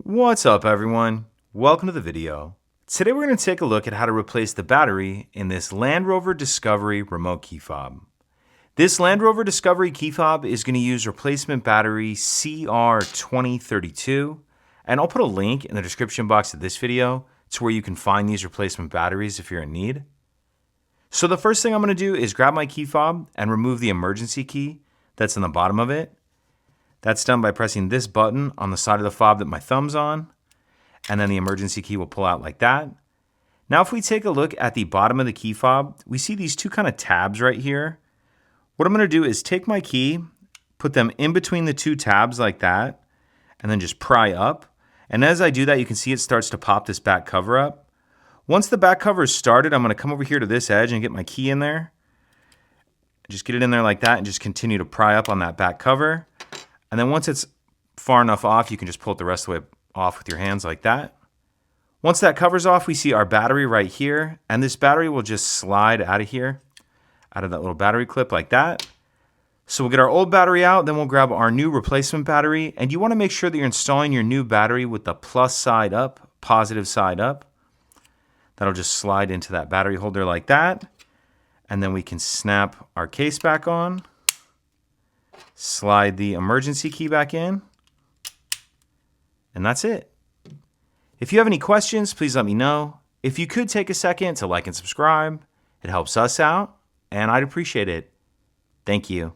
What's up everyone? Welcome to the video. Today we're going to take a look at how to replace the battery in this Land Rover Discovery remote key fob. This Land Rover Discovery key fob is going to use replacement battery CR2032, and I'll put a link in the description box of this video to where you can find these replacement batteries if you're in need. So the first thing I'm going to do is grab my key fob and remove the emergency key that's in the bottom of it. That's done by pressing this button on the side of the fob that my thumb's on, and then the emergency key will pull out like that. Now if we take a look at the bottom of the key fob, we see these two kind of tabs right here. What I'm going to do is take my key, put them in between the two tabs like that, and then just pry up. And as I do that, you can see it starts to pop this back cover up. Once the back cover is started, I'm going to come over here to this edge and get my key in there. Just get it in there like that and just continue to pry up on that back cover. And then once it's far enough off, you can just pull it the rest of the way off with your hands like that. Once that cover's off, we see our battery right here, and this battery will just slide out of here, out of that little battery clip like that. So we'll get our old battery out, then we'll grab our new replacement battery, and you want to make sure that you're installing your new battery with the plus side up, positive side up. That'll just slide into that battery holder like that, and then we can snap our case back on. Slide the emergency key back in, and that's it. If you have any questions, please let me know. If you could take a second to like and subscribe, it helps us out, and I'd appreciate it. Thank you.